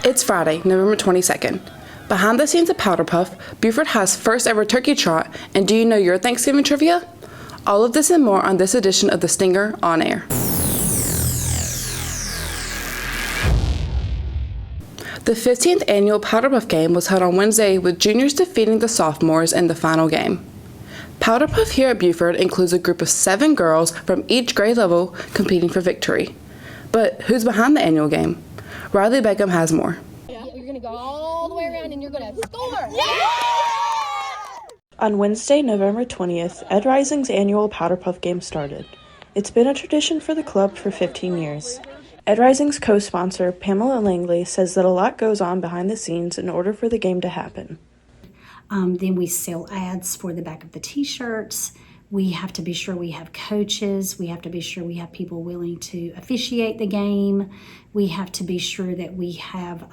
It's Friday, November 22nd. Behind the scenes at Powderpuff, Buford has first ever turkey trot, and do you know your Thanksgiving trivia? All of this and more on this edition of The Stinger on Air. The 15th annual Powderpuff game was held on Wednesday with juniors defeating the sophomores in the final game. Powderpuff here at Buford includes a group of 7 girls from each grade level competing for victory. But who's behind the annual game? Riley Beckham has more. You're going to go all the way around and you're going to score! On Wednesday, November 20th, Ed Rising's annual Powderpuff game started. It's been a tradition for the club for 15 years. Ed Rising's co-sponsor, Pamela Langley, says that a lot goes on behind the scenes in order for the game to happen. Then we sell ads for the back of the t-shirts. We have to be sure we have coaches. We have to be sure we have people willing to officiate the game. We have to be sure that we have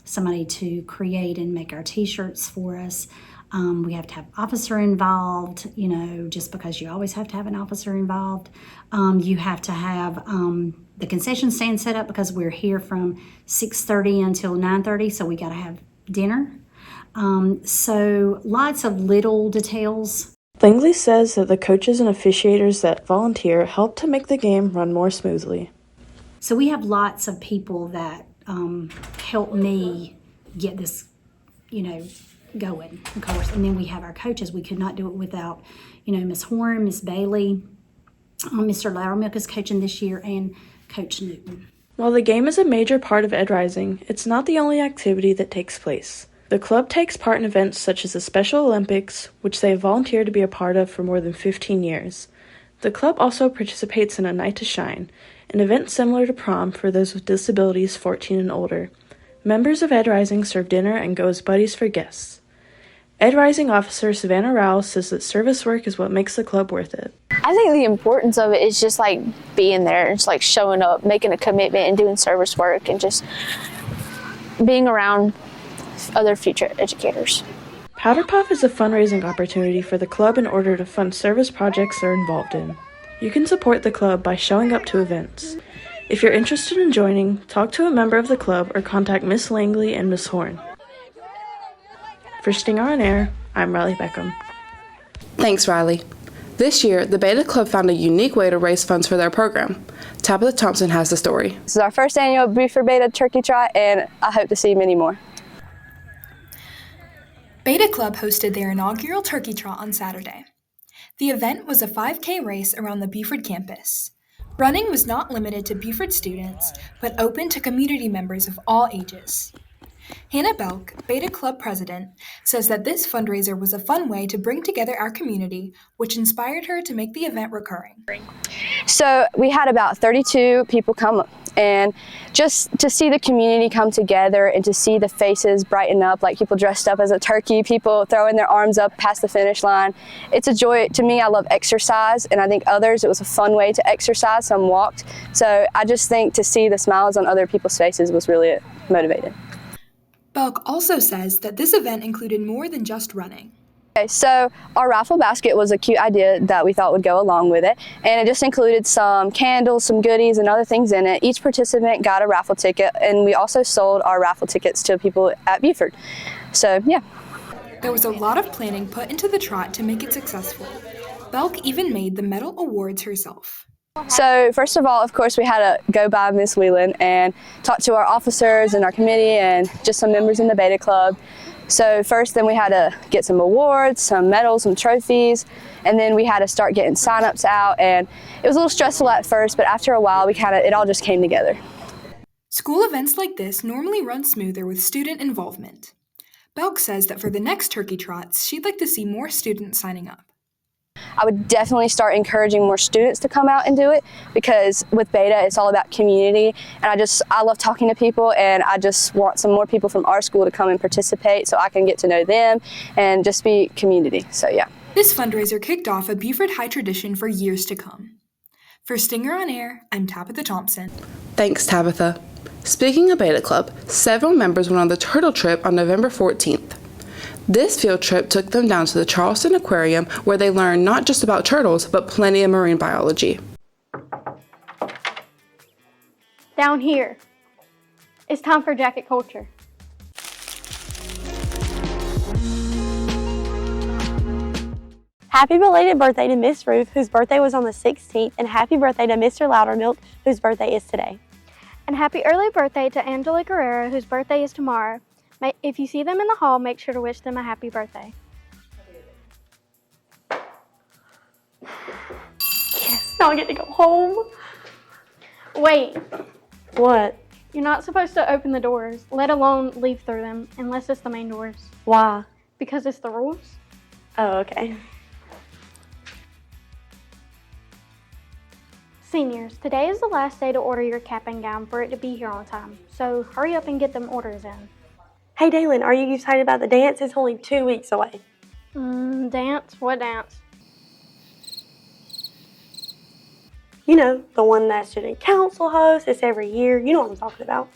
somebody to create and make our t-shirts for us. We have to have officer involved, just because you always have to have an officer involved. You have to have the concession stand set up because we're here from 6:30 until 9:30, so we got to have dinner. So lots of little details. Langley says that the coaches and officiators that volunteer help to make the game run more smoothly. So we have lots of people that help me get this, going, of course. And then we have our coaches. We could not do it without, Miss Horn, Miss Bailey, Mr. Loudermilk is coaching this year, and Coach Newton. While the game is a major part of Ed Rising, it's not the only activity that takes place. The club takes part in events such as the Special Olympics, which they have volunteered to be a part of for more than 15 years. The club also participates in a Night to Shine, an event similar to prom for those with disabilities 14 and older. Members of Ed Rising serve dinner and go as buddies for guests. Ed Rising officer Savannah Rowell says that service work is what makes the club worth it. I think the importance of it is just like being there. It's like showing up, making a commitment and doing service work and just being around other future educators. Powderpuff is a fundraising opportunity for the club in order to fund service projects they're involved in. You can support the club by showing up to events. If you're interested in joining, talk to a member of the club or contact Miss Langley and Miss Horn. For Stinger on Air, I'm Riley Beckham. Thanks, Riley. This year, the Beta Club found a unique way to raise funds for their program. Tabitha Thompson has the story. This is our first annual Buford Beta Turkey Trot, and I hope to see many more. Beta Club hosted their inaugural Turkey Trot on Saturday. The event was a 5K race around the Buford campus. Running was not limited to Buford students, but open to community members of all ages. Hannah Belk, Beta Club president, says that this fundraiser was a fun way to bring together our community, which inspired her to make the event recurring. So we had about 32 people come, and just to see the community come together and to see the faces brighten up, like people dressed up as a turkey, people throwing their arms up past the finish line. It's a joy. To me, I love exercise, and I think others, it was a fun way to exercise. Some walked. So I just think to see the smiles on other people's faces was really motivating. Belk also says that this event included more than just running. Okay, so our raffle basket was a cute idea that we thought would go along with it, and it just included some candles, some goodies, and other things in it. Each participant got a raffle ticket, and we also sold our raffle tickets to people at Buford. So, yeah. There was a lot of planning put into the trot to make it successful. Belk even made the medal awards herself. So first of all, of course, we had to go by Miss Whelan and talk to our officers and our committee and just some members in the Beta Club. So first, then we had to get some awards, some medals, some trophies, and then we had to start getting sign-ups out. And it was a little stressful at first, but after a while, it all just came together. School events like this normally run smoother with student involvement. Belk says that for the next turkey trots, she'd like to see more students signing up. I would definitely start encouraging more students to come out and do it, because with Beta, it's all about community, and I love talking to people, and I just want some more people from our school to come and participate so I can get to know them and just be community, so yeah. This fundraiser kicked off a Buford High tradition for years to come. For Stinger on Air, I'm Tabitha Thompson. Thanks, Tabitha. Speaking of Beta Club, several members went on the turtle trip on November 14th. This field trip took them down to the Charleston Aquarium, where they learned not just about turtles, but plenty of marine biology. Down here, It's time for Jacket Culture. Happy belated birthday to Miss Ruth, whose birthday was on the 16th, and happy birthday to Mr. Loudermilk, whose birthday is today. And happy early birthday to Angela Guerrero, whose birthday is tomorrow. If you see them in the hall, make sure to wish them a happy birthday. Yes, now I get to go home. Wait, What? you're not supposed to open the doors, let alone leave through them, unless it's the main doors. Why? Because it's the rules. Oh, okay. Seniors, today is the last day to order your cap and gown for it to be here on time. So hurry up and get them orders in. Hey, Dalen, are you excited about the dance? It's only 2 weeks away. Dance? What dance? You know, the one that student council hosts. It's every year. You know what I'm talking about.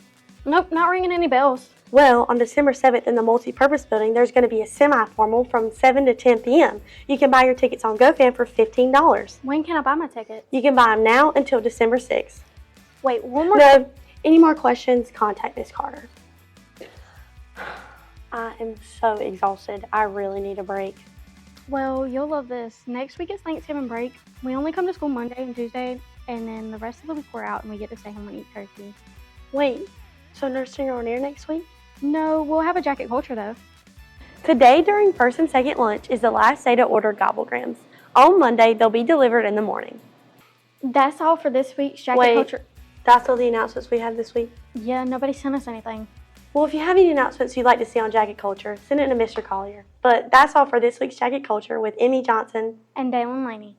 Nope, not ringing any bells. Well, on December 7th in the multi-purpose building, there's going to be a semi-formal from 7 to 10 p.m. You can buy your tickets on GoFan for $15. When can I buy my ticket? You can buy them now until December 6th. Wait, one more. No, any more questions, contact Miss Carter. I am so exhausted. I really need a break. Well, you'll love this. Next week is Thanksgiving break. We only come to school Monday and Tuesday, and then the rest of the week we're out and we get to stay home and eat turkey. Wait, so no Singer on Air next week? No, we'll have a Jacket Culture though. Today during first and second lunch is the last day to order gobblegrams. On Monday, they'll be delivered in the morning. That's all for this week's Jacket Wait. Culture. That's all the announcements we have this week. Yeah, nobody sent us anything. Well, if you have any announcements you'd like to see on Jacket Culture, send it to Mr. Collier. But that's all for this week's Jacket Culture with Emmy Johnson And Dalen Laney.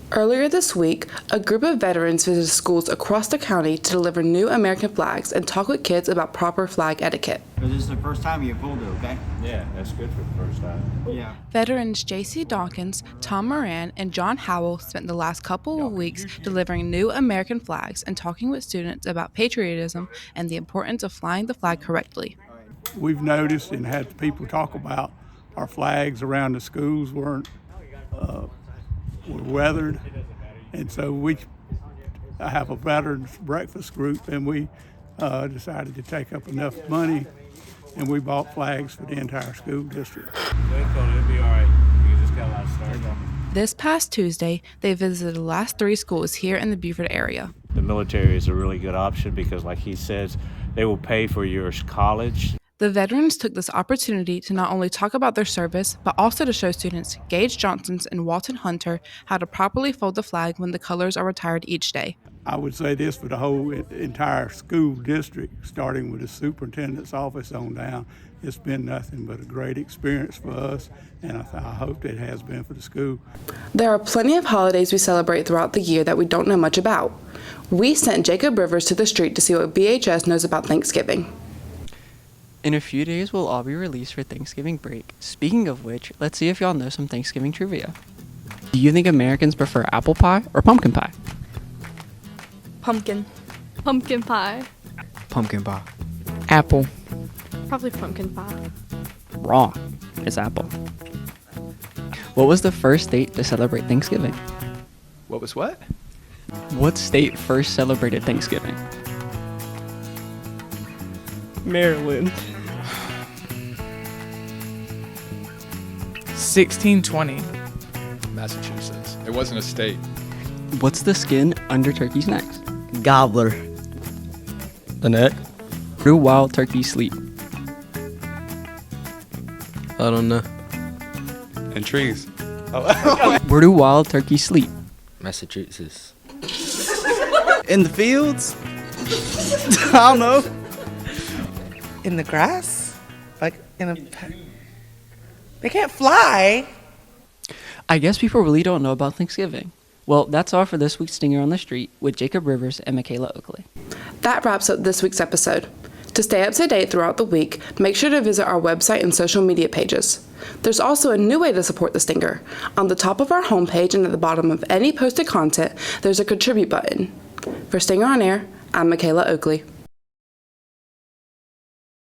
Earlier this week, a group of veterans visited schools across the county to deliver new American flags and talk with kids about proper flag etiquette. This is the first time you pulled it, okay? Yeah, that's good for the first time. Yeah. Veterans J.C. Dawkins, Tom Moran, and John Howell spent the last couple of weeks delivering new American flags and talking with students about patriotism and the importance of flying the flag correctly. We've noticed and had people talk about our flags around the schools were weathered, and so I have a veterans breakfast group, and we decided to take up enough money, and we bought flags for the entire school district. It'll be all right. You just got a lot of start. This past Tuesday, they visited the last 3 schools here in the Beaufort area. The military is a really good option because, like he says, they will pay for your college. The veterans took this opportunity to not only talk about their service, but also to show students Gage Johnson's and Walton Hunter how to properly fold the flag when the colors are retired each day. I would say this for the whole entire school district, starting with the superintendent's office on down. It's been nothing but a great experience for us, and I hope it has been for the school. There are plenty of holidays we celebrate throughout the year that we don't know much about. We sent Jacob Rivers to the street to see what BHS knows about Thanksgiving. In a few days, we'll all be released for Thanksgiving break. Speaking of which, let's see if y'all know some Thanksgiving trivia. Do you think Americans prefer apple pie or pumpkin pie? Pumpkin. Pumpkin pie. Pumpkin pie. Apple. Probably pumpkin pie. Wrong. It's apple. What was the first state to celebrate Thanksgiving? What was what? What state first celebrated Thanksgiving? Maryland. 1620. Massachusetts. It wasn't a state. What's the skin under turkey's necks? Gobbler. The neck. Where do wild turkeys sleep? I don't know. In trees. Where do wild turkeys sleep? Massachusetts. In the fields? I don't know. In the grass? Like in a... They can't fly. I guess people really don't know about Thanksgiving. Well, that's all for this week's Stinger on the Street with Jacob Rivers and Michaela Oakley. That wraps up this week's episode. To stay up to date throughout the week, make sure to visit our website and social media pages. There's also a new way to support the Stinger. On the top of our homepage and at the bottom of any posted content, there's a contribute button. For Stinger on Air, I'm Michaela Oakley.